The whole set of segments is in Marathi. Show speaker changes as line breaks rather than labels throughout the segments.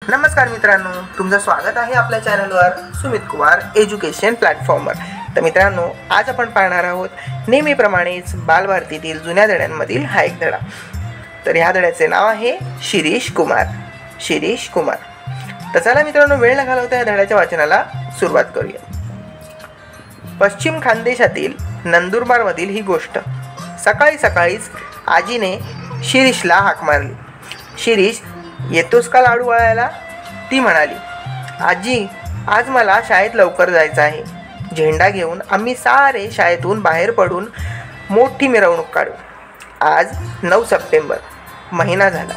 नमस्कार मित्रांनो, तुमचं स्वागत आहे आपल्या चॅनलवर सुमित कुमार एज्युकेशन प्लॅटफॉर्मवर। तर मित्रांनो, आज आपण पाहणार आहोत नेहमीप्रमाणेच बालभारतीतील जुन्या धड्यांमधील हा एक धडा। तर ह्या धड्याचे नाव आहे शिरीष कुमार। तर चला मित्रांनो, वेळ न घालवता या धड्याच्या वाचनाला सुरुवात करूया। पश्चिम खानदेशातील नंदुरबारमधील ही गोष्ट। सकाळी सकाळीच आजीने शिरीषला हाक मारली। शिरीष, येतोस का लाडू वळायला? ती म्हणाली, आजी, आज मला शाळेत लवकर जायचं आहे। झेंडा घेऊन आम्ही सारे शाळेतून बाहेर पडून मोठी मिरवणूक काढू। आज 9 सप्टेंबर, महिना झाला।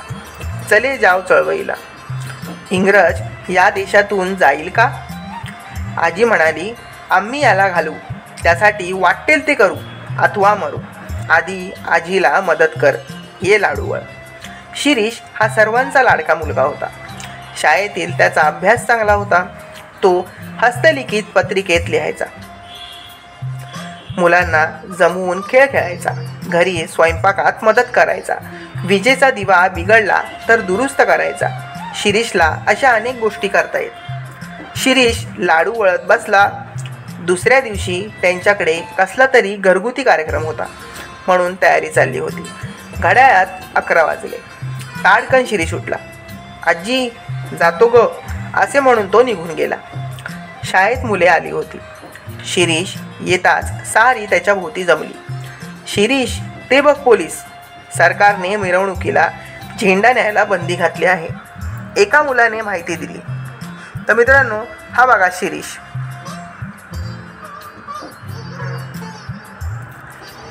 चले जाव चळवळीला। इंग्रज या देशातून जाईल का? आजी म्हणाली, आम्ही याला घालू, त्यासाठी वाटेल ते करू अथवा मरू। आधी आजीला मदत कर, ये लाडू वळ। शिरीष हा सर्वांचा लाडका मुलगा होता। शाळेतील त्याचा अभ्यास चांगला होता। तो हस्तलिखित पत्रिकेत लिहायचा, मुलांना जमवून खेळ खेळायचा, घरी स्वयंपाकात मदत करायचा, विजेचा दिवा बिघडला तर दुरुस्त करायचा। शिरीषला अशा अनेक गोष्टी करता येत। शिरीष लाडू वळत बसला। दुसऱ्या दिवशी त्यांच्याकडे कसला तरी घरगुती कार्यक्रम होता, म्हणून तयारी चालली होती। घड्याळात 11 वाजले। ताडकन शिरीष उठला। आजी, जातो ग, असे म्हणून तो निघून गेला। शाळेत मुले आली होती। शिरीष येताच सारी त्याच्या भोवती जमली। शिरीष, ते बघ पोलीस, सरकारने मिरवणुकीला झेंडा न्यायला बंदी घातली आहे, एका मुलाने माहिती दिली। तर मित्रांनो, हा बघा शिरीष।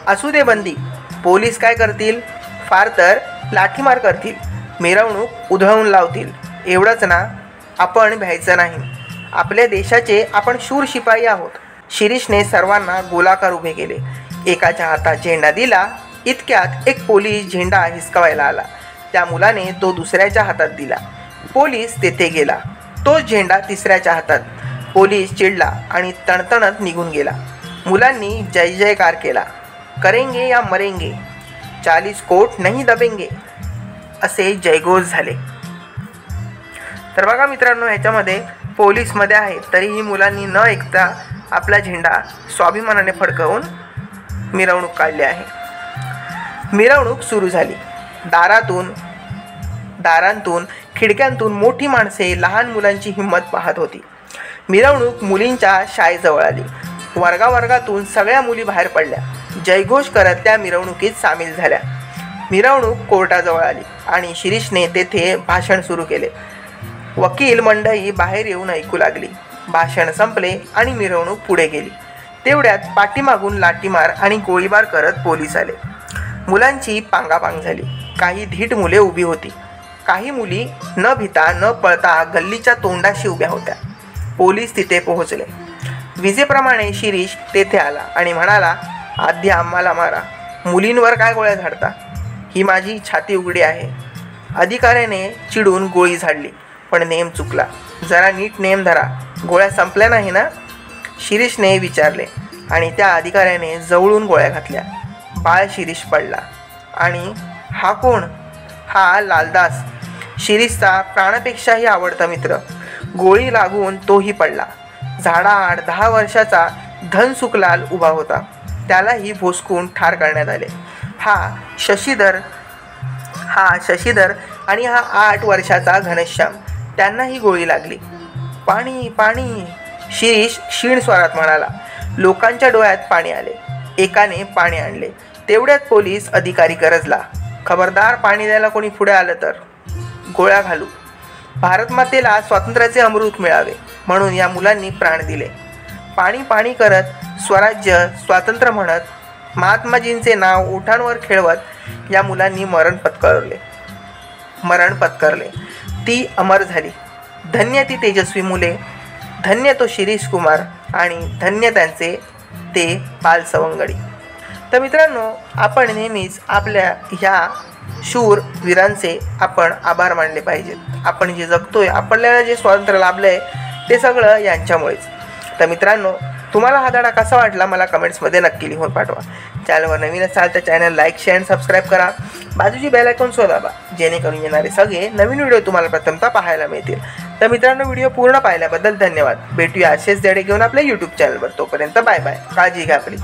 असू दे बंदी, पोलीस काय करतील? फार तर लाठीमार करतील, मिरवणूक उधळून लावतील, एवढंच ना? आपण भ्यायचं नाही, आपल्या देशाचे आपण शूर शिपाई आहोत। शिरीषने सर्वांना गोलाकार उभे केले। एकाच्या हातात झेंडा दिला। इतक्यात एक पोलीस झेंडा हिसकावायला आला। त्या मुलाने तो दुसऱ्याच्या हातात दिला। पोलीस तेथे गेला। तोच झेंडा तिसऱ्याच्या हातात। पोलीस चिडला आणि तणतणत निघून गेला। मुलांनी जय जयकार केला। करेंगे या मरेंगे, 40 कोट नहीं दबेंगे, असे जयघोष झाले। तर बघा मित्रांनो, ह्याच्यामध्ये पोलीसमध्ये आहे तरीही मुलांनी न ऐकता आपला झेंडा स्वाभिमानाने फडकवून मिरवणूक काढली आहे। मिरवणूक सुरू झाली। दारांतून खिडक्यांतून मोठी माणसे लहान मुलांची हिंमत पाहत होती। मिरवणूक मुलींच्या शाळेजवळ आली। वर्गावर्गातून सगळ्या मुली बाहेर पडल्या। जयघोष करत त्या मिरवणुकीत सामील झाल्या। मिरवणूक कोर्टाजवळ आली आणि शिरीषने तेथे भाषण सुरू केले। वकील मंडळी बाहेर येऊन ऐकू लागली। भाषण संपले आणि मिरवणूक पुढे गेली। तेवढ्यात पाठीमागून लाठीमार आणि गोळीबार करत पोलीस आले। मुलांची पांगापांग झाली। काही धीट मुले उभी होती। काही मुली न भिता न पळता गल्लीच्या तोंडाशी उभ्या होत्या। पोलीस तिथे पोहोचले। विजेप्रमाणे शिरीष तेथे आला आणि म्हणाला, आधी आम्हाला मारा, मुलींवर काय गोळ्या झाडता? ही माझी छाती उघडी आहे। अधिकाऱ्याने चिडून गोळी झाडली, पण नेम चुकला। जरा नीट नेम धरा, गोळ्या संपल्या नाही ना? शिरीषने विचारले आणि त्या अधिकाऱ्याने जवळून गोळ्या घातल्या। बाळ शिरीष पडला। आणि हा कोण? हा लालदास, शिरीषचा प्राणापेक्षाही आवडता मित्र। गोळी लागून तोही पडला। झाडाआड 10 वर्षाचा धनसुखलाल उभा होता। त्यालाही भोसकून ठार करण्यात आले। हा शशीधर आणि हा 8 वर्षाचा घनश्याम, त्यांनाही गोळी लागली। पाणी पाणी, शिरीष क्षीण स्वरात म्हणाला। लोकांच्या डोळ्यात पाणी आले। एकाने पाणी आणले। तेवढ्यात पोलीस अधिकारी गरजला, खबरदार, पाणी द्यायला कोणी पुढे आलं तर गोळ्या घालू। भारतमातेला स्वातंत्र्याचे अमृत मिळावे म्हणून या मुलांनी प्राण दिले। पाणी पाणी करत, स्वराज्य स्वातंत्र्य म्हणत, महात्माजींचे नाव ओठांवर खेळवत या मुलांनी मरण पत्करले। ती अमर झाली। धन्य ती तेजस्वी मुले, धन्य तो शिरीष कुमार आणि धन्य त्यांचे ते बालसवंगडी। तर मित्रांनो, आपण नेहमीच आपल्या ह्या शूर वीरांचे आपण आभार मानले पाहिजेत। आपण जे जगतोय, आपल्याला जे स्वातंत्र्य लाभलं आहे ते सगळं यांच्यामुळेच। तर मित्रांनो, तुम्हाला हा धडा कसा वाटला मला कमेंट्समध्ये नक्की लिहून पाठवा. चॅनलवर नवीन असाल तर चॅनल लाईक शेअर आणि सबस्क्राईब करा. बाजूची बेल आयकॉन दाबा जेणेकरून येणारे सगळे नवीन व्हिडिओ तुम्हाला प्रथमतः पाहायला मिळतील. तर मित्रांनो, व्हिडिओ पूर्ण पाहिल्याबद्दल धन्यवाद. भेटूया असेच धडे घेऊन आपल्या यूट्यूब चॅनलवर. तोपर्यंत बाय बाय. काळजी घ्या आपली.